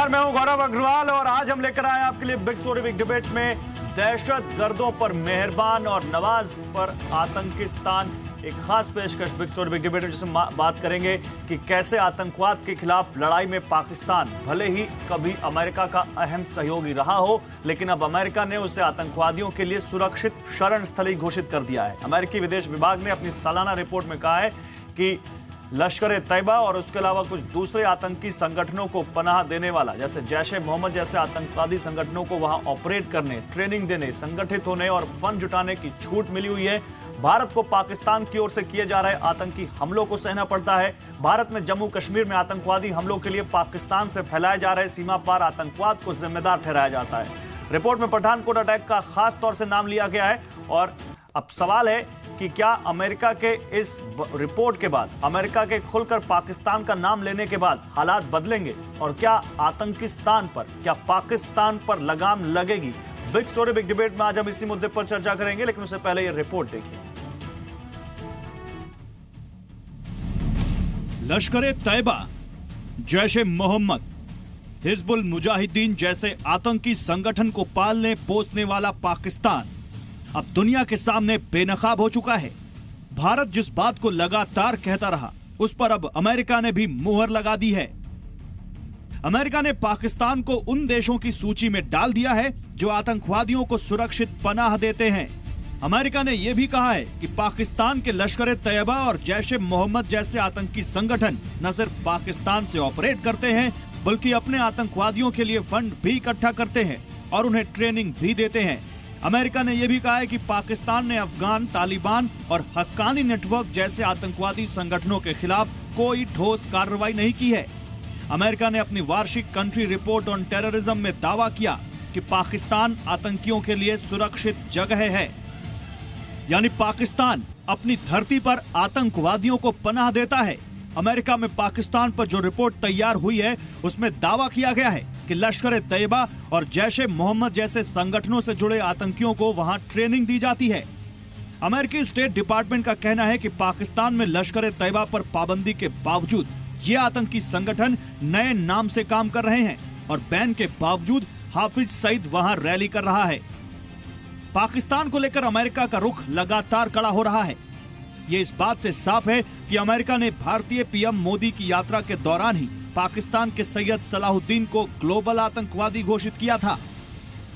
नमस्कार, मैं हूं गौरव अग्रवाल और आज हम लेकर आए आपके लिए बिग स्टोरी बिग डिबेट में दहशतगर्दों पर मेहरबान और नवाज पर आतंकिस्तान। एक खास पेशकश बिग स्टोरी बिग डिबेट में जिसमें बात करेंगे कि कैसे आतंकवाद के खिलाफ लड़ाई में पाकिस्तान भले ही कभी अमेरिका का अहम सहयोगी रहा हो, लेकिन अब अमेरिका ने उसे आतंकवादियों के लिए सुरक्षित शरण स्थली घोषित कर दिया है। अमेरिकी विदेश विभाग ने अपनी सालाना रिपोर्ट में कहा है कि लश्कर ए तैयबा और उसके अलावा कुछ दूसरे आतंकी संगठनों को पनाह देने वाला जैसे जैश ए मोहम्मद जैसे आतंकवादी संगठनों को वहां ऑपरेट करने, ट्रेनिंग देने, संगठित होने और फंड जुटाने की छूट मिली हुई है। भारत को पाकिस्तान की ओर से किए जा रहे आतंकी हमलों को सहना पड़ता है। भारत में जम्मू कश्मीर में आतंकवादी हमलों के लिए पाकिस्तान से फैलाए जा रहे सीमा पार आतंकवाद को जिम्मेदार ठहराया जाता है। रिपोर्ट में पठानकोट अटैक का खास तौर से नाम लिया गया है और अब सवाल है कि क्या अमेरिका के इस रिपोर्ट के बाद, अमेरिका के खुलकर पाकिस्तान का नाम लेने के बाद हालात बदलेंगे और क्या आतंकिस्तान पर, क्या पाकिस्तान पर लगाम लगेगी? बिग स्टोरी बिग डिबेट में आज हम इसी मुद्दे पर चर्चा करेंगे, लेकिन उससे पहले ये रिपोर्ट देखिए। लश्कर ए तैयबा, जैश ए मोहम्मद, हिजबुल मुजाहिदीन जैसे आतंकी संगठन को पालने पोसने वाला पाकिस्तान अब दुनिया के सामने बेनकाब हो चुका है। भारत जिस बात को लगातार कहता रहा, उस पर अब अमेरिका ने भी मुहर लगा दी है। अमेरिका ने पाकिस्तान को उन देशों की सूची में डाल दिया है जो आतंकवादियों को सुरक्षित पनाह देते हैं। अमेरिका ने यह भी कहा है कि पाकिस्तान के लश्कर ए तैयबा और जैश ए मोहम्मद जैसे आतंकी संगठन न सिर्फ पाकिस्तान से ऑपरेट करते हैं, बल्कि अपने आतंकवादियों के लिए फंड भी इकट्ठा करते हैं और उन्हें ट्रेनिंग भी देते हैं। अमेरिका ने यह भी कहा है कि पाकिस्तान ने अफगान, तालिबान और हक्कानी नेटवर्क जैसे आतंकवादी संगठनों के खिलाफ कोई ठोस कार्रवाई नहीं की है। अमेरिका ने अपनी वार्षिक कंट्री रिपोर्ट ऑन टेररिज्म में दावा किया कि पाकिस्तान आतंकियों के लिए सुरक्षित जगह है, यानी पाकिस्तान अपनी धरती पर आतंकवादियों को पनाह देता है। अमेरिका में पाकिस्तान पर जो रिपोर्ट तैयार हुई है, उसमें दावा किया गया है कि लश्कर ए तैयबा और जैश ए मोहम्मद जैसे संगठनों से जुड़े आतंकियों को वहां ट्रेनिंग दी जाती है। अमेरिकी स्टेट डिपार्टमेंट का कहना है कि पाकिस्तान में लश्कर ए तैयबा पर पाबंदी के बावजूद ये आतंकी संगठन नए नाम से काम कर रहे हैं और बैन के बावजूद हाफिज सईद वहां रैली कर रहा है। पाकिस्तान को लेकर अमेरिका का रुख लगातार कड़ा हो रहा है। ये इस बात से साफ है कि अमेरिका ने भारतीय पीएम मोदी की यात्रा के दौरान ही पाकिस्तान के सैयद सलाहुद्दीन को ग्लोबल आतंकवादी घोषित किया था।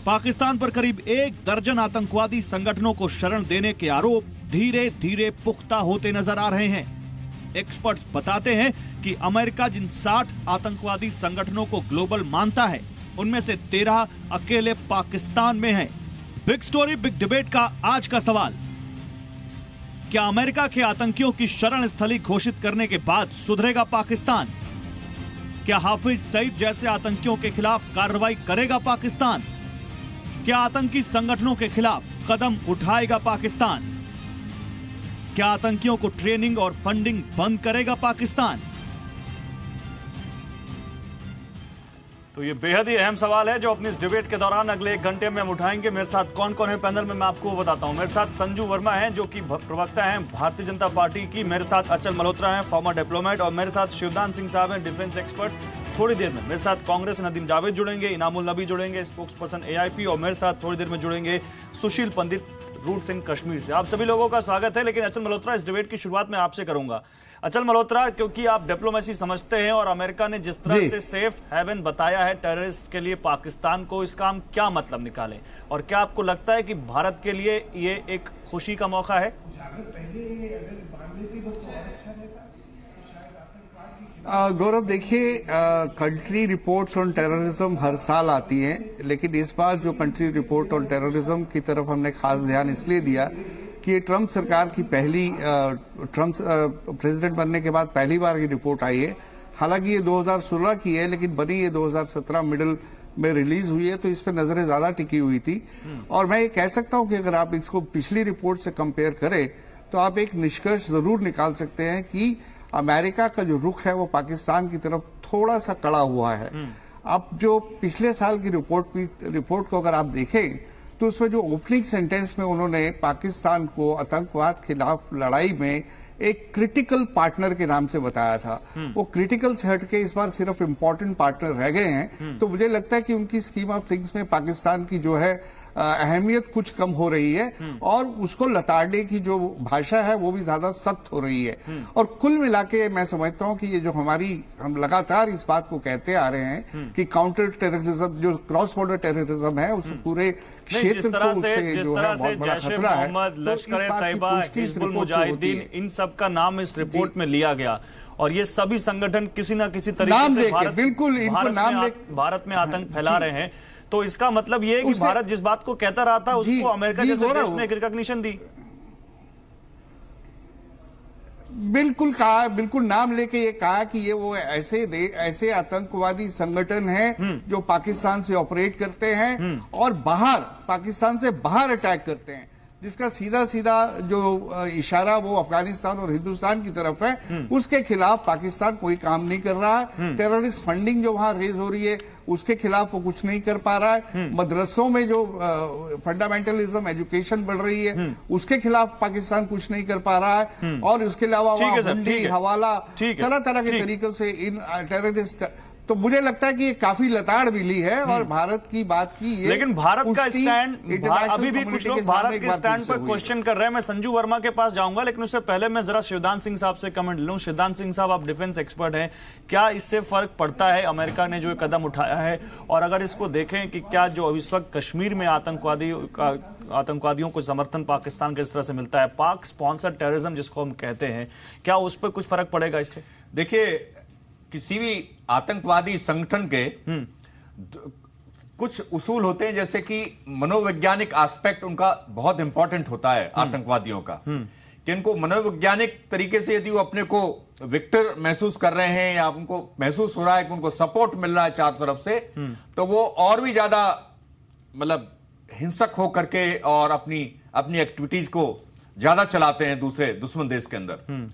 पाकिस्तान पर करीब 1 दर्जन आतंकवादी संगठनों को शरण देने के आरोप धीरे धीरे पुख्ता होते नजर आ रहे हैं। एक्सपर्ट्स बताते हैं कि अमेरिका जिन 60 आतंकवादी संगठनों को ग्लोबल मानता है, उनमें से 13 अकेले पाकिस्तान में हैं। बिग स्टोरी बिग डिबेट का आज का सवाल, क्या अमेरिका के आतंकियों की शरण स्थली घोषित करने के बाद सुधरेगा पाकिस्तान? क्या हाफिज सईद जैसे आतंकियों के खिलाफ कार्रवाई करेगा पाकिस्तान? क्या आतंकी संगठनों के खिलाफ कदम उठाएगा पाकिस्तान? क्या आतंकियों को ट्रेनिंग और फंडिंग बंद करेगा पाकिस्तान? तो ये बेहद ही अहम सवाल है जो अपनी इस डिबेट के दौरान अगले 1 घंटे में हम उठाएंगे। मेरे साथ कौन कौन है पैनल में मैं आपको बताता हूं। मेरे साथ संजू वर्मा हैं जो कि प्रवक्ता हैं भारतीय जनता पार्टी की, मेरे साथ अचल मल्होत्रा हैं फॉर्मर डिप्लोमेट, और मेरे साथ शिवदान सिंह साहब हैं डिफेंस एक्सपर्ट। थोड़ी देर में मेरे साथ कांग्रेस नदीम जावेद जुड़ेंगे, इनामुल नबी जुड़ेंगे, स्पोक्स पर्सन एआईपी, और मेरे साथ थोड़ी देर में जुड़ेंगे सुशील पंडित रूट्स इन कश्मीर से। आप सभी लोगों का स्वागत है। लेकिन अचल मल्होत्रा, इस डिबेट की शुरुआत में आपसे करूंगा। अचल मल्होत्रा, क्योंकि आप डिप्लोमेसी समझते हैं और अमेरिका ने जिस तरह से सेफ हेवन बताया है टेररिस्ट के लिए पाकिस्तान को, इसका हम क्या मतलब निकालें? और क्या आपको लगता है कि भारत के लिए ये एक खुशी का मौका है? गौरव, देखिए, कंट्री रिपोर्ट्स ऑन टेररिज्म हर साल आती हैं, लेकिन इस बार जो कंट्री रिपोर्ट ऑन टेररिज्म की तरफ हमने खास ध्यान इसलिए दिया कि ये ट्रंप सरकार की ट्रंप प्रेसिडेंट बनने के बाद पहली बार ये रिपोर्ट आई है। हालांकि ये 2016 की है, लेकिन बनी ये 2017 मिडिल में रिलीज हुई है, तो इस पर नजरें ज्यादा टिकी हुई थी। और मैं ये कह सकता हूं कि अगर आप इसको पिछली रिपोर्ट से कंपेयर करें तो आप एक निष्कर्ष जरूर निकाल सकते हैं कि अमेरिका का जो रुख है वो पाकिस्तान की तरफ थोड़ा सा कड़ा हुआ है। अब जो पिछले साल की रिपोर्ट को अगर आप देखें तो उसमें जो ओपनिंग सेंटेंस में उन्होंने पाकिस्तान को आतंकवाद के खिलाफ लड़ाई में एक क्रिटिकल पार्टनर के नाम से बताया था। वो क्रिटिकल से हटके इस बार सिर्फ इंपॉर्टेंट पार्टनर रह गए हैं। तो मुझे लगता है कि उनकी स्कीम ऑफ थिंग्स में पाकिस्तान की जो है अहमियत कुछ कम हो रही है और उसको लताड़ने की जो भाषा है वो भी ज्यादा सख्त हो रही है। और कुल मिला के मैं समझता हूं कि ये जो हम लगातार इस बात को कहते आ रहे हैं कि काउंटर टेररिज्म, जो क्रॉस बॉर्डर टेररिज्म है, उस पूरे क्षेत्र को उससे जो है बहुत बड़ा खतरा है। लश्कर-ए-तैयबा, हिजबुल मुजाहिदीन, इन सब का नाम इस रिपोर्ट में लिया गया और ये सभी संगठन किसी न किसी तरीके से भारत में आतंक फैला रहे हैं। तो इसका मतलब ये है कि भारत जिस बात को कहता रहा था उसको अमेरिका जैसे देश ने रिकॉग्निशन दी। बिल्कुल कहा, बिल्कुल नाम लेके ये कहा कि ये वो ऐसे आतंकवादी संगठन हैं जो पाकिस्तान से ऑपरेट करते हैं और पाकिस्तान से बाहर अटैक करते हैं, जिसका सीधा सीधा जो इशारा वो अफगानिस्तान और हिंदुस्तान की तरफ है। उसके खिलाफ पाकिस्तान कोई काम नहीं कर रहा है। टेररिस्ट फंडिंग जो वहां रेज हो रही है उसके खिलाफ वो कुछ नहीं कर पा रहा है। मदरसों में जो फंडामेंटलिज्म एजुकेशन बढ़ रही है उसके खिलाफ पाकिस्तान कुछ नहीं कर पा रहा है। और उसके अलावा वहां हुंडी, हवाला, तरह तरह के तरीकों से इन टेररिस्ट, तो मुझे लगता है कि ये काफी लताड़ मिली है। और भारत की बात की ये, लेकिन भारत का स्टैंड, अभी भी कुछ लोग भारत के स्टैंड पर क्वेश्चन कर रहे हैं। मैं संजू वर्मा के पास जाऊंगा, लेकिन उससे पहले मैं जरा शिवदान सिंह साहब से कमेंट लूं। शिवदान सिंह साहब, आप डिफेंस एक्सपर्ट हैं, क्या इससे फर्क पड़ता है अमेरिका ने जो कदम उठाया है? और अगर इसको देखें कि क्या जो इस वक्त कश्मीर में आतंकवादियों को समर्थन पाकिस्तान किस तरह से मिलता है, पाक स्पॉन्सर टेररिज्म जिसको हम कहते हैं, क्या उस पर कुछ फर्क पड़ेगा इससे? देखिए, किसी भी आतंकवादी संगठन के कुछ उसूल होते हैं, जैसे कि मनोवैज्ञानिक एस्पेक्ट उनका बहुत इंपॉर्टेंट होता है आतंकवादियों का, कि इनको मनोवैज्ञानिक तरीके से यदि वो अपने को विक्टर महसूस कर रहे हैं या उनको महसूस हो रहा है कि उनको सपोर्ट मिल रहा है चारों तरफ से, तो वो और भी ज्यादा मतलब हिंसक हो करके और अपनी एक्टिविटीज को ज्यादा चलाते हैं दूसरे दुश्मन देश के अंदर।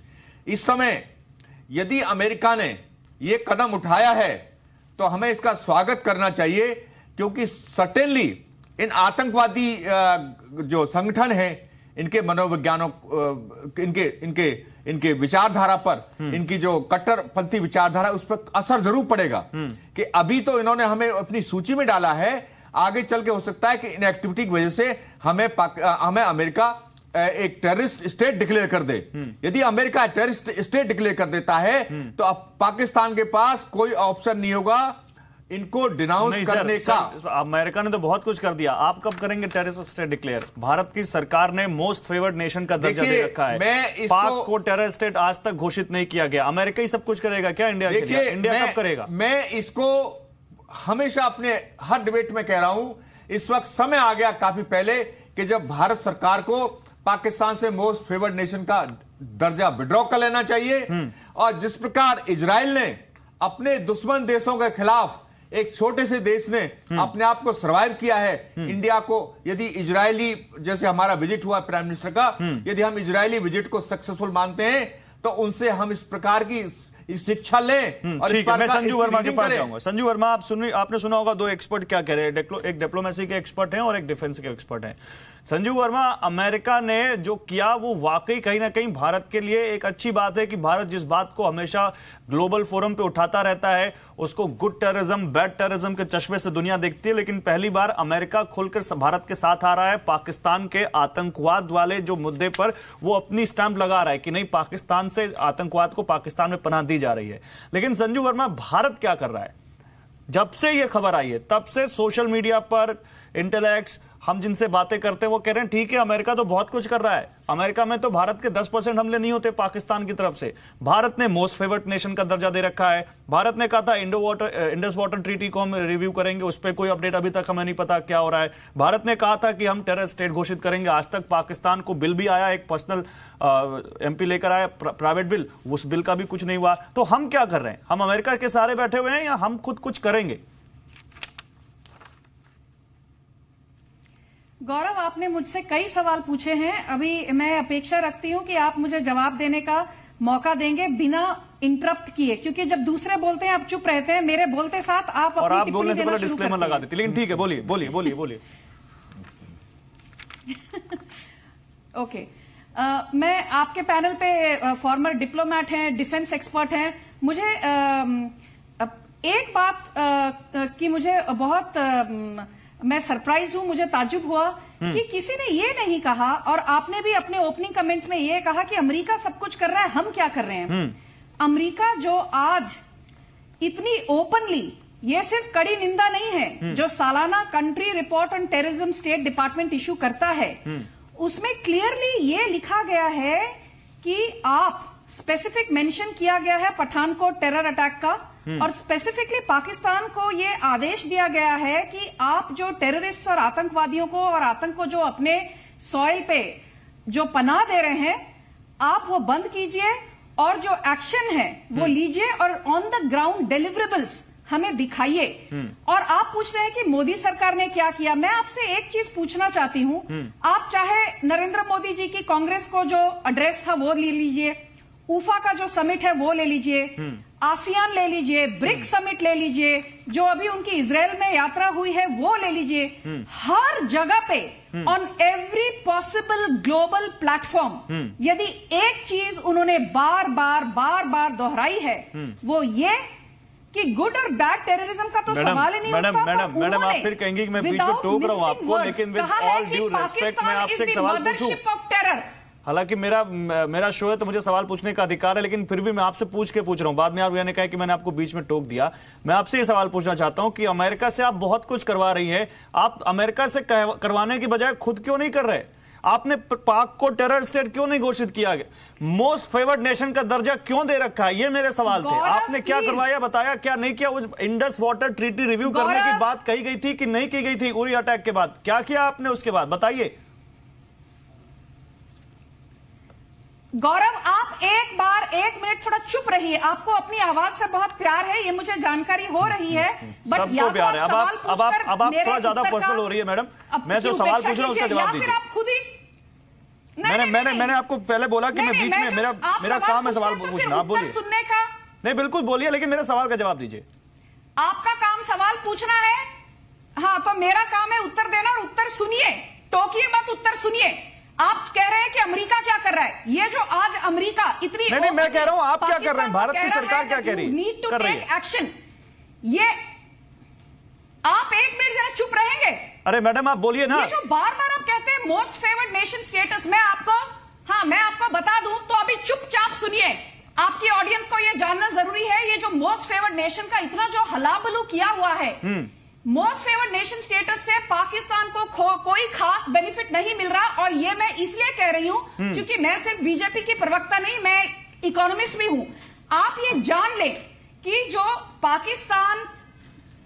इस समय यदि अमेरिका ने ये कदम उठाया है तो हमें इसका स्वागत करना चाहिए, क्योंकि सर्टेनली इन आतंकवादी जो संगठन हैं, इनके मनोविज्ञानों, इनके विचारधारा पर, इनकी जो कट्टरपंथी विचारधारा, उस पर असर जरूर पड़ेगा। कि अभी तो इन्होंने हमें अपनी सूची में डाला है, आगे चल के हो सकता है कि इन एक्टिविटी की वजह से हमें अमेरिका एक टेररिस्ट स्टेट डिक्लेयर कर दे। यदि अमेरिका टेररिस्ट स्टेट डिक्लेयर कर देता है तो अब पाकिस्तान के पास कोई ऑप्शन नहीं होगा इनको डिनाउंस करने का। अमेरिका ने तो बहुत कुछ कर दिया, आप कब करेंगे टेररिस्ट स्टेट डिक्लेयर? भारत की सरकार ने मोस्ट फेवर्ड नेशन का दर्जा दे रखा है। पाक को टेररिस्ट स्टेट आज तक घोषित नहीं किया गया। अमेरिका ही सब कुछ करेगा क्या इंडिया के लिए? इंडिया कब करेगा? मैं इसको हमेशा अपने हर डिबेट में कह रहा हूं, इस वक्त समय आ गया काफी पहले कि जब भारत सरकार को पाकिस्तान से मोस्ट फेवर्ड नेशन का दर्जा विड्रॉ कर लेना चाहिए। और जिस प्रकार इजराइल ने अपने दुश्मन देशों के खिलाफ, एक छोटे से देश ने अपने आप को सर्वाइव किया है, इंडिया को यदि इजरायली, जैसे हमारा विजिट हुआ प्राइम मिनिस्टर का, यदि हम इजरायली विजिट को सक्सेसफुल मानते हैं तो उनसे हम इस प्रकार की शिक्षा लें। और ठीक है, मैं संजू वर्मा के पास जाऊंगा। संजू वर्मा, आपने सुना होगा दो एक्सपर्ट क्या कह रहे हैं, एक डिप्लोमेसी के एक्सपर्ट हैं और एक डिफेंस के एक्सपर्ट हैं। संजू वर्मा, अमेरिका ने जो किया वो वाकई कहीं ना कहीं भारत के लिए एक अच्छी बात है कि भारत जिस बात को हमेशा ग्लोबल फोरम पे उठाता रहता है, उसको गुड टेररिज्म, बैड टेररिज्म के चश्मे से दुनिया देखती है, लेकिन पहली बार अमेरिका खुलकर भारत के साथ आ रहा है। पाकिस्तान के आतंकवाद वाले जो मुद्दे पर वो अपनी स्टैंप लगा रहा है कि नहीं, पाकिस्तान से आतंकवाद को पाकिस्तान में पनाह दी जा रही है। लेकिन संजू वर्मा, भारत क्या कर रहा है? जब से ये खबर आई है तब से सोशल मीडिया पर इंटेलेक्ट्स, हम जिनसे बातें करते हैं, वो कह रहे हैं ठीक है, अमेरिका तो बहुत कुछ कर रहा है। अमेरिका में तो भारत के 10% हमले नहीं होते पाकिस्तान की तरफ से। भारत ने मोस्ट फेवर्ड नेशन का दर्जा दे रखा है। भारत ने कहा था इंडस वाटर ट्रीटी को हम रिव्यू करेंगे, उस पर कोई अपडेट अभी तक हमें नहीं पता क्या हो रहा है। भारत ने कहा था कि हम टेरर स्टेट घोषित करेंगे। आज तक पाकिस्तान को बिल भी आया, एक पर्सनल MP लेकर आया, प्राइवेट बिल, उस बिल का भी कुछ नहीं हुआ। तो हम क्या कर रहे हैं? हम अमेरिका के सहारे बैठे हुए हैं या हम खुद कुछ करेंगे? गौरव, आपने मुझसे कई सवाल पूछे हैं। अभी मैं अपेक्षा रखती हूं कि आप मुझे जवाब देने का मौका देंगे बिना इंटरप्ट किए, क्योंकि जब दूसरे बोलते हैं आप चुप रहते हैं, मेरे बोलते साथ आप और आप बोलने से पहले डिस्क्लेमर लगा देते। लेकिन ठीक है, बोलिए बोलिए बोलिए बोलिए। ओके, मैं आपके पैनल पे फॉर्मर डिप्लोमेट हैं, डिफेंस एक्सपर्ट हैं। मुझे एक बात की मुझे बहुत मैं सरप्राइज हूं, मुझे ताज्जुब हुआ कि किसी ने ये नहीं कहा, और आपने भी अपने ओपनिंग कमेंट्स में ये कहा कि अमेरिका सब कुछ कर रहा है, हम क्या कर रहे हैं। अमेरिका जो आज इतनी ओपनली, ये सिर्फ कड़ी निंदा नहीं है, जो सालाना country report on terrorism state department issue करता है, उसमें क्लियरली ये लिखा गया है कि आप स्पेसिफिक मेंशन किया गया है पठानकोट टेरर अटैक का, और स्पेसिफिकली पाकिस्तान को ये आदेश दिया गया है कि आप जो टेररिस्ट और आतंकवादियों को और आतंक को जो अपने सॉइल पे जो पनाह दे रहे हैं, आप वो बंद कीजिए और जो एक्शन है वो लीजिए और ऑन द ग्राउंड डिलीवरेबल्स हमें दिखाइए। और आप पूछ रहे हैं कि मोदी सरकार ने क्या किया। मैं आपसे एक चीज पूछना चाहती हूं, आप चाहे नरेंद्र मोदी जी की कांग्रेस को जो एड्रेस था वो ले लीजिए, ऊफा का जो समिट है वो ले लीजिए, आसियान ले लीजिए, ब्रिक्स समिट ले लीजिए, जो अभी उनकी इजराइल में यात्रा हुई है वो ले लीजिए, हर जगह पे on every possible global platform यदि एक चीज उन्होंने बार बार दोहराई है वो ये कि गुड और बैड टेररिज्म का तो सवाल ही नहीं उठता। मैडम आप फिर कहेंगी कि मैं बीच में टोक रहा हूं आपको, लेकिन विद ऑल ड्यू रिस्पेक्ट मैं आपसे एक सवाल पूछूं। हालांकि मेरा शो है तो मुझे सवाल पूछने का अधिकार है, लेकिन फिर भी मैं आपसे पूछ रहा हूं। बाद में आप ने कहा कि मैंने आपको बीच में टोक दिया। मैं आपसे ये सवाल पूछना चाहता हूं कि अमेरिका से आप बहुत कुछ करवा रही है, आप अमेरिका से करवाने की बजाय खुद क्यों नहीं कर रहे? आपने पाक को टेरर स्टेट क्यों नहीं घोषित किया गया? मोस्ट फेवर्ड नेशन का दर्जा क्यों दे रखा है? ये मेरे सवाल थे। आपने क्या करवाया, बताया क्या नहीं किया? इंडस वाटर ट्रीटी रिव्यू करने की बात कही गई थी कि नहीं की गई थी? उरी अटैक के बाद क्या किया आपने उसके बाद, बताइए। गौरव, आप एक मिनट थोड़ा चुप रहिए। आपको अपनी आवाज से बहुत प्यार है, ये मुझे जानकारी हो रही है, बट सबको प्यार है। अब आप थोड़ा ज्यादा पर्सनल हो रही है मैडम। मैं जो सवाल पूछ रहा हूं उसका जवाब दीजिए। आप खुद ही मैंने आपको पहले बोला कि मैं बीच में मेरा काम है सवाल पूछना। आप बोलिए। सुनने का नहीं, बिल्कुल बोलिए, लेकिन मेरे सवाल का जवाब दीजिए। आपका काम सवाल पूछना है, हाँ, तो मेरा काम है उत्तर देना, और उत्तर सुनिए, टोकिए मत, उत्तर सुनिए। आप कह रहे हैं कि अमेरिका क्या कर रहा है? ये जो आज अमेरिका इतनी नहीं, मैं कह रहा हूं आप क्या कर रहे हैं, भारत की सरकार क्या कह रही है, नीड टू कर रही टेक है एक्शन। ये आप एक मिनट जरा चुप रहेंगे? अरे मैडम आप बोलिए ना। ये जो बार बार आप कहते हैं मोस्ट फेवर्ड नेशन स्टेटस, मैं आपको बता दूं तो अभी चुपचाप सुनिए। आपकी ऑडियंस को यह जानना जरूरी है, ये जो मोस्ट फेवर्ड नेशन का इतना जो हलाबलू किया हुआ है, मोस्ट फेवर्ड नेशन स्टेटस से पाकिस्तान को कोई खास बेनिफिट नहीं मिल रहा। और ये मैं इसलिए कह रही हूं क्योंकि मैं सिर्फ बीजेपी की प्रवक्ता नहीं, मैं इकोनॉमिस्ट भी हूं। आप ये जान लें कि जो पाकिस्तान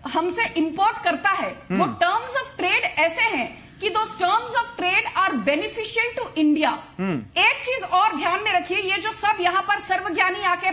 हमसे इंपोर्ट करता है वो टर्म्स ऑफ ट्रेड ऐसे हैं कि दो terms of trade are beneficial to India. एक चीज और ध्यान में रखिए, ये जो सब यहाँ पर सर्वज्ञानी आके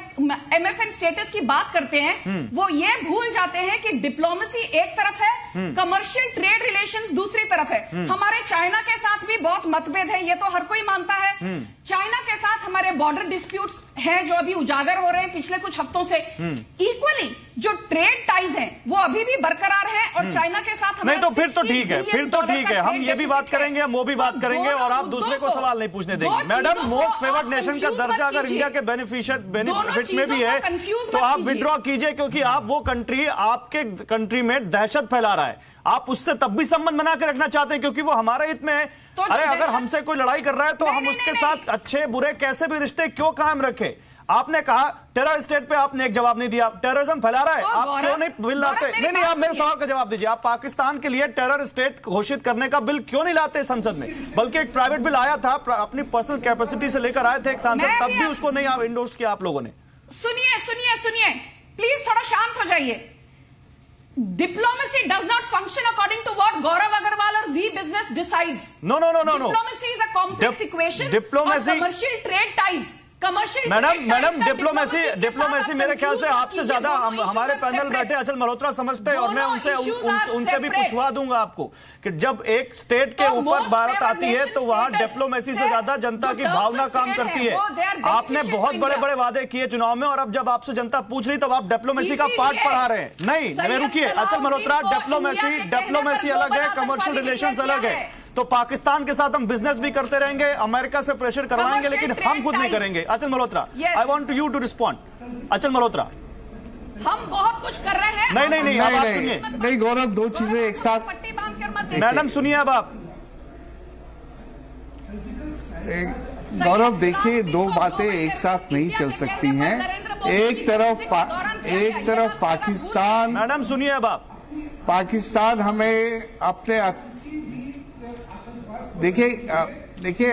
एमएफएन स्टेटस की बात करते हैं, वो ये भूल जाते हैं कि डिप्लोमेसी एक तरफ है, कमर्शियल ट्रेड रिलेशंस दूसरी तरफ है। हमारे चाइना के साथ भी बहुत मतभेद है, ये तो हर कोई मानता है। चाइना के साथ हमारे बॉर्डर डिस्प्यूट्स हैं जो अभी उजागर हो रहे हैं पिछले कुछ हफ्तों से। इक्वली जो ट्रेड टाइज हैं वो अभी भी बरकरार हैं, और चाइना के साथ नहीं तो फिर तो ठीक है, हम ये भी बात करेंगे, हम वो भी बात करेंगे, और आप दूसरे को सवाल नहीं पूछने देंगे। मैडम, मोस्ट फेवर्ड नेशन का दर्जा अगर इंडिया के बेनिफिट में भी है तो आप विड्रॉ कीजिए, क्योंकि आप वो कंट्री आपके कंट्री में दहशत फैला रहा है। आप उससे तब भी संबंध बना के रखना चाहते हैं क्योंकि वो हमारे हित में है। अरे अगर हमसे कोई लड़ाई कर रहा है तो हम उसके साथ अच्छे बुरे कैसे भी रिश्ते क्यों कायम रखें? आपने कहा टेरर स्टेट पे आपने एक जवाब नहीं दिया, टेररिज्म फैला रहा है, आप क्यों नहीं बिल लाते? नहीं, आप मेरे सवाल का जवाब दीजिए। आप पाकिस्तान के लिए टेरर स्टेट घोषित करने का बिल क्यों नहीं लाते संसद में? बल्कि एक प्राइवेट बिल आया था, अपनी पर्सनल कैपेसिटी से लेकर आए थे एक सांसद, तब भी उसको नहीं इंडोर्स किया आप लोगों ने। सुनिए, प्लीज थोड़ा शांत हो जाइए। Diplomacy does not function according to what Gaurav Agarwal or Z Business decides. No. Diplomacy is a complex equation of commercial trade ties. Madam diplomacy मेरे ख्याल से आपसे ज्यादा हमारे पैनल बैठे अचल मल्होत्रा समझते हैं, और मैं उनसे भी पूछवा दूंगा आपको कि जब एक स्टेट के ऊपर भारत आती है तो वहां डिप्लोमेसी से ज्यादा जनता की भावना काम करती है। आपने बहुत बड़े बड़े वादे किए चुनाव में, और अब जब आपसे जनता पूछ रही तब आप डिप्लोमेसी का पाठ पढ़ा रहे हैं। नहीं, रुकिए अचल मल्होत्रा, डिप्लोमेसी अलग है, कमर्शियल रिलेशंस अलग है। तो पाकिस्तान के साथ हम बिजनेस भी करते रहेंगे, अमेरिका से प्रेशर करवाएंगे, लेकिन हम खुद नहीं करेंगे। Achal Malhotra, I want you to respond. Achal Malhotra, हम बहुत कुछ कर रहे हैं। नहीं, अब आप सुनिए। नहीं गौरव, दो चीजें एक साथ। पट्टी बांध कर मत मैडम सुनिए अब आप। गौरव देखिए, दो बातें एक साथ नहीं चल सकती हैं। एक तरफ पाकिस्तान, मैडम सुनिए अब आप। पाकिस्तान हमें अपने देखिए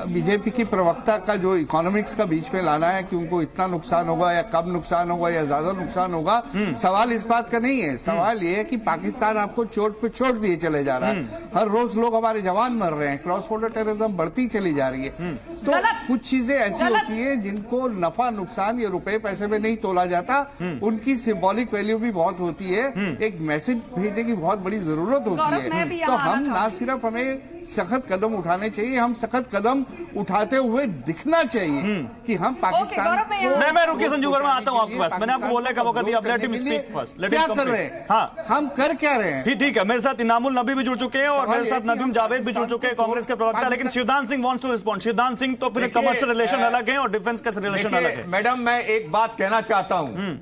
बीजेपी की प्रवक्ता का जो इकोनॉमिक्स का बीच में लाना है कि उनको इतना नुकसान होगा या कम नुकसान होगा या ज्यादा नुकसान होगा, सवाल इस बात का नहीं है। सवाल ये है कि पाकिस्तान आपको चोट पे चोट दिए चले जा रहा है। हर रोज लोग हमारे जवान मर रहे हैं, क्रॉस बॉर्डर टेररिज्म बढ़ती चली जा रही है। तो कुछ चीजें ऐसी होती है जिनको नफा नुकसान या रुपए पैसे में नहीं तोला जाता, उनकी सिंबॉलिक वैल्यू भी बहुत होती है। एक मैसेज भेजने की बहुत बड़ी जरूरत होती है। तो हम ना सिर्फ हमें सख्त कदम उठाने चाहिए, हम सख्त कदम उठाते हुए दिखना चाहिए कि हम पाकिस्तान को। मैं रुकिए संजू वर्मा, आता हूं आपके पास। मैंने आपको बोलने का मौका दिया, अब लेट हिम स्पीक फर्स्ट। क्या कर रहे हैं? हाँ, हम कर क्या रहे हैं? ठीक है। मेरे साथ इनामुल नबी भी जुड़ चुके हैं और मेरे साथ नदीम जावेद भी जुड़ चुके हैं, कांग्रेस के प्रवक्ता। लेकिन Shivdan Singh wants to respond. Shivdan Singh तो फिर कमर्शियल रिलेशन अलग है और डिफेंस का रिलेशन अलग है। मैडम, मैं एक बात कहना चाहता हूं,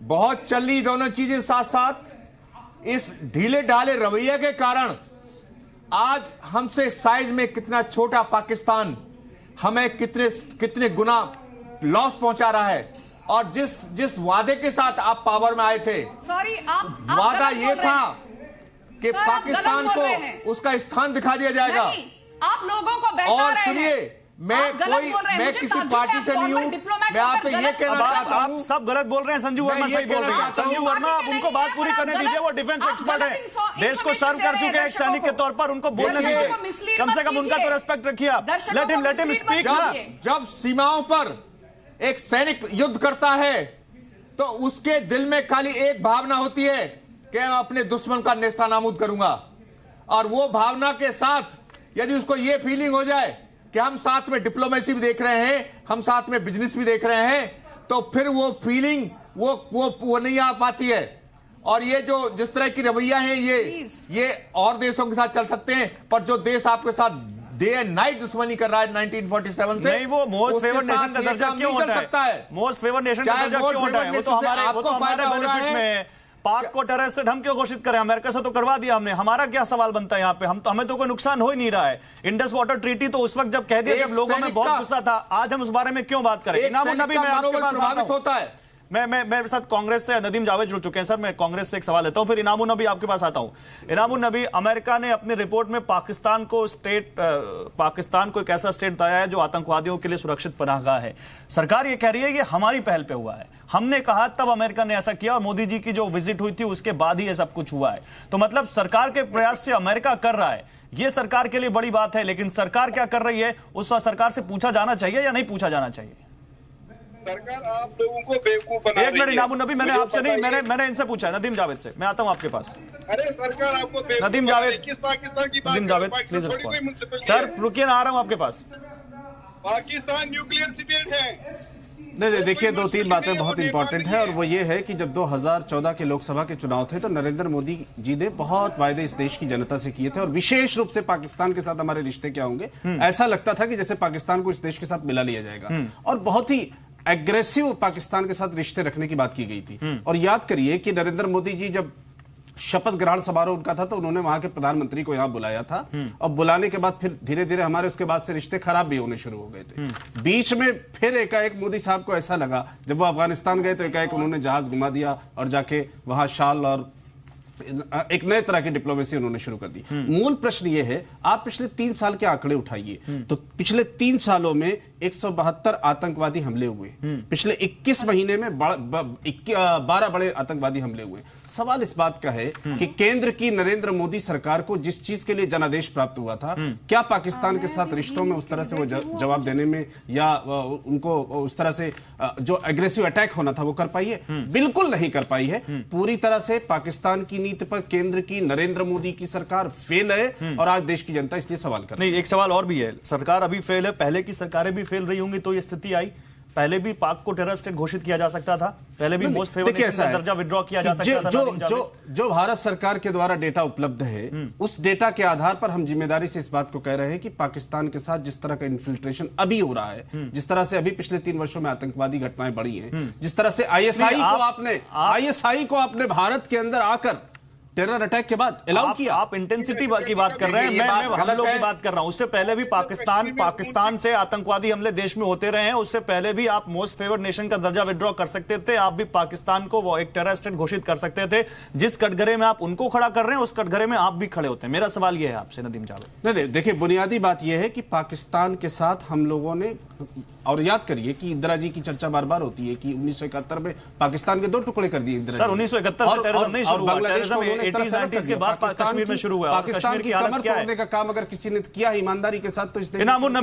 बहुत चल रही दोनों चीजें साथ साथ। इस ढीले ढाले रवैये के कारण आज हमसे साइज में कितना छोटा पाकिस्तान हमें कितने गुना लॉस पहुंचा रहा है। और जिस वादे के साथ आप पावर में आए थे, सॉरी, आप वादा ये था कि पाकिस्तान को उसका स्थान दिखा दिया जाएगा। आप लोगों को बैठा और रहे हैं। सुनिए, मैं किसी पार्टी से नहीं हूं, मैं आपसे ये कहना चाहता हूं। आप सब गलत बोल रहे हैं। संजू वर्मा सही बोल रहे हैं। संजू वर्मा, आप उनको बात पूरी करने दीजिए, वो डिफेंस एक्सपर्ट है, देश को सर्व कर चुके हैं एक सैनिक के तौर पर, उनको बोलने दीजिए। कम से कम उनका तो रेस्पेक्ट रखिए आप। Let him speak. जब सीमाओं पर एक सैनिक युद्ध करता है तो उसके दिल में खाली एक भावना होती है कि मैं अपने दुश्मन का नेस्तानाबूद करूंगा। और वो भावना के साथ यदि उसको ये फीलिंग हो जाए कि हम साथ में डिप्लोमेसी भी देख रहे हैं, हम साथ में बिजनेस भी देख रहे हैं, तो फिर वो फीलिंग वो नहीं आ पाती है। और ये जो जिस तरह की रवैया है, ये और देशों के साथ चल सकते हैं, पर जो देश आपके साथ डे एंड नाइट दुश्मनी कर रहा है 1947 से, नहीं, वो मोस्ट फेवर्ड नेशन का दर्जा क्यों होता है? मोस्ट फेवर्ड नेशन का दर्जा क्यों होता है? वो तो हमारे बेनिफिट में है। पाक को टेररिस्ट हम क्यों घोषित करें? अमेरिका से तो करवा दिया हमने। हमारा क्या सवाल बनता है यहाँ पे? हमें तो कोई नुकसान हो ही नहीं रहा है। इंडस वाटर ट्रीटी तो उस वक्त जब कह दिया जब लोगों में बहुत गुस्सा था। आज हम उस बारे में क्यों बात करें? इनामुल नबी, मैं आपके पास आता हूं। मैं मेरे साथ कांग्रेस से नदीम जावेद जुड़ चुके हैं। सर, मैं कांग्रेस से एक सवाल लेता हूं, फिर इनामुल नबी आपके पास आता हूं। इनामुल नबी, अमेरिका ने अपनी रिपोर्ट में पाकिस्तान को एक ऐसा स्टेट बताया है जो आतंकवादियों के लिए सुरक्षित पनाहगाह है। सरकार ये कह रही है कि हमारी पहल पे हुआ है, हमने कहा तब अमेरिका ने ऐसा किया, और मोदी जी की जो विजिट हुई थी उसके बाद ही ये सब कुछ हुआ है। तो मतलब सरकार के प्रयास से अमेरिका कर रहा है, ये सरकार के लिए बड़ी बात है। लेकिन सरकार क्या कर रही है, उस सरकार से पूछा जाना चाहिए या नहीं पूछा जाना चाहिए? सरकार आप लोगों को बेवकूफ बना रही है। एक मिनट इनामुल नबी, मैंने आपसे नहीं, मैंने इनसे पूछा है, नदीम जावेद से। मैं आता हूं आपके पास। अरे सरकार आपको नदीम जावेद, किस पाकिस्तान की बात? Nadeem Javed please respond. Sir रुकिए, आ रहा हूं आपके पास। पाकिस्तान न्यूक्लियर स्टेट है। नहीं, देखिए, दो तीन बातें बहुत इंपॉर्टेंट है, और वो ये है कि जब 2014 के लोकसभा के चुनाव थे तो नरेंद्र मोदी जी ने बहुत वायदे इस देश की जनता से किए थे, और विशेष रूप से पाकिस्तान के साथ हमारे रिश्ते क्या होंगे, ऐसा लगता था कि जैसे पाकिस्तान को इस देश के साथ मिला लिया जाएगा, और बहुत ही एग्रेसिव पाकिस्तान के साथ रिश्ते रखने की बात की गई थी। और याद करिए कि नरेंद्र मोदी जी जब शपथ ग्रहण समारोह उनका था तो उन्होंने वहां के प्रधानमंत्री को यहां बुलाया था, और बुलाने के बाद फिर धीरे धीरे हमारे उसके बाद से रिश्ते खराब भी होने शुरू हो गए थे। बीच में फिर एकाएक मोदी साहब को ऐसा लगा, जब वो अफगानिस्तान गए तो एकाएक उन्होंने जहाज घुमा दिया और जाके वहां शाल और एक नए तरह की डिप्लोमेसी उन्होंने शुरू कर दी। मूल प्रश्न ये है, आप पिछले 3 साल के आंकड़े उठाइए तो पिछले 3 सालों में 172 आतंकवादी हमले हुए, पिछले 21 महीने में 12 बड़े आतंकवादी हमले हुए। सवाल इस बात का है कि केंद्र की नरेंद्र मोदी सरकार को जिस चीज के लिए जनादेश प्राप्त हुआ था, क्या पाकिस्तान के साथ रिश्तों में उस तरह से वो जवाब देने में या उनको उस तरह से जो एग्रेसिव अटैक होना था वो कर पाई है? बिल्कुल नहीं कर पाई है। पूरी तरह से पाकिस्तान की नीति पर केंद्र की नरेंद्र मोदी की सरकार फेल है, और आज देश की जनता इसलिए सवाल कर रही है। नहीं, एक सवाल और भी है, सरकार अभी फेल है, पहले की सरकारें भी फेल रही होंगी तो ये स्थिति आई। पहले भी पाक को टेरर स्टेट घोषित किया जा सकता था, पहले भी मोस्ट फेवर्ड नेशन का दर्जा विड्रॉ किया जा सकता था। जो भारत सरकार के द्वारा डेटा उपलब्ध है, उस डेटा के आधार पर हम जिम्मेदारी से इस बात को कह रहे हैं कि पाकिस्तान के साथ जिस तरह का इन्फिल्ट्रेशन अभी हो रहा है, जिस तरह से अभी पिछले 3 वर्षों में आतंकवादी घटनाएं बढ़ी हैं, जिस तरह से आईएसआई को आपने भारत के अंदर आकर टेरर अटैक के बाद अलाउ किया। आप इंटेंसिटी की बात कर रहे हैं, मैं हमलों की बात कर रहा हूं। उससे पहले भी पाकिस्तान से आतंकवादी हमले देश में होते रहे हैं। उससे पहले भी आप मोस्ट फेवर्ड नेशन का दर्जा विड्रॉ कर सकते थे। आप भी पाकिस्तान को वो एक टेरर स्टेट घोषित कर सकते थे। जिस कटघरे में आप उनको खड़ा कर रहे हैं, उस कटघरे में आप भी खड़े होते हैं। मेरा सवाल यह है आपसे नदीम जावेद। नहीं, देखिए, बुनियादी बात यह है कि पाकिस्तान के साथ हम लोगों ने, और याद करिए कि इंदिरा जी की चर्चा बार बार होती है कि 1971 में पाकिस्तान के 2 टुकड़े कर दिए इंदिरा जी। सर 1971 से टेररिज्म नहीं शुरू हुआ, टेररिज्म 80-90 के बाद कश्मीर में शुरू हुआ। पाकिस्तान की कमर तोड़ने का काम अगर किसी ने किया ईमानदारी के साथ तो इस इनामुन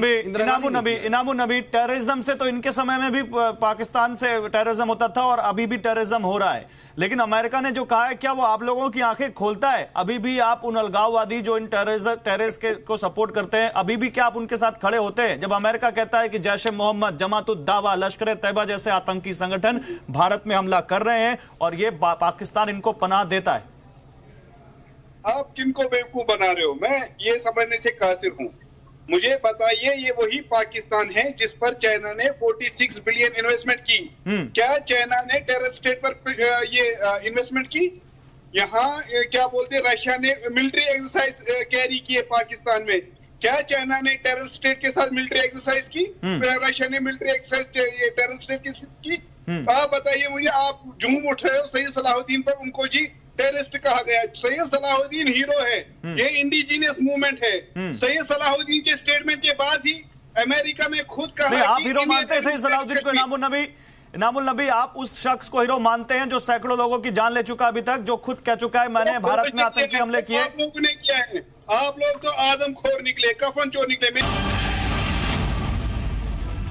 नबी टेररिज्म से तो इनके समय में भी पाकिस्तान से टेररिज्म होता था और अभी भी टेररिज्म हो रहा है। लेकिन अमेरिका ने जो कहा है, क्या वो आप लोगों की आंखें खोलता है? अभी भी आप उन अलगाववादी जो इन टेररिस्ट को सपोर्ट करते हैं, अभी भी क्या आप उनके साथ खड़े होते हैं? जब अमेरिका कहता है कि जैश ए मोहम्मद, जमात-उद-दावा, लश्कर-ए-तैयबा जैसे आतंकी संगठन भारत में हमला कर रहे हैं और ये पाकिस्तान इनको पनाह देता है। आप किनको बेवकूफ बना रहे हो? मैं ये समझने से कासिर हूं। मुझे बताइए, ये वही पाकिस्तान है जिस पर चाइना ने 46 बिलियन इन्वेस्टमेंट की। क्या चाइना ने टेरर स्टेट पर ये इन्वेस्टमेंट की? यहाँ क्या बोलते, रशिया ने मिलिट्री एक्सरसाइज कैरी किए पाकिस्तान में। क्या चाइना ने टेरर स्टेट के साथ मिलिट्री एक्सरसाइज की? रशिया ने मिलिट्री एक्सरसाइज टेरर स्टेट की? आप बताइए मुझे, आप झूम उठ रहे हो सैयद सलाहुद्दीन पर। उनको जी टेररिस्ट कहा गया। सैयद सलाहुद्दीन हीरो है, ये इंडिजीनियस मूवमेंट है। सैयद सलाहुद्दीन के स्टेटमेंट के बाद ही अमेरिका में खुद कहा। आप हीरो मानते हैं सैयद सलाहुद्दीन को? इनामुल नबी, आप उस शख्स को हीरो मानते हैं जो सैकड़ों लोगों की जान ले चुका अभी तक, जो खुद कह चुका है मैंने भारत में आतंकी हमले किए? आप लोगों ने किया है। आप लोग तो आदमखोर निकले, कफन चोर निकले।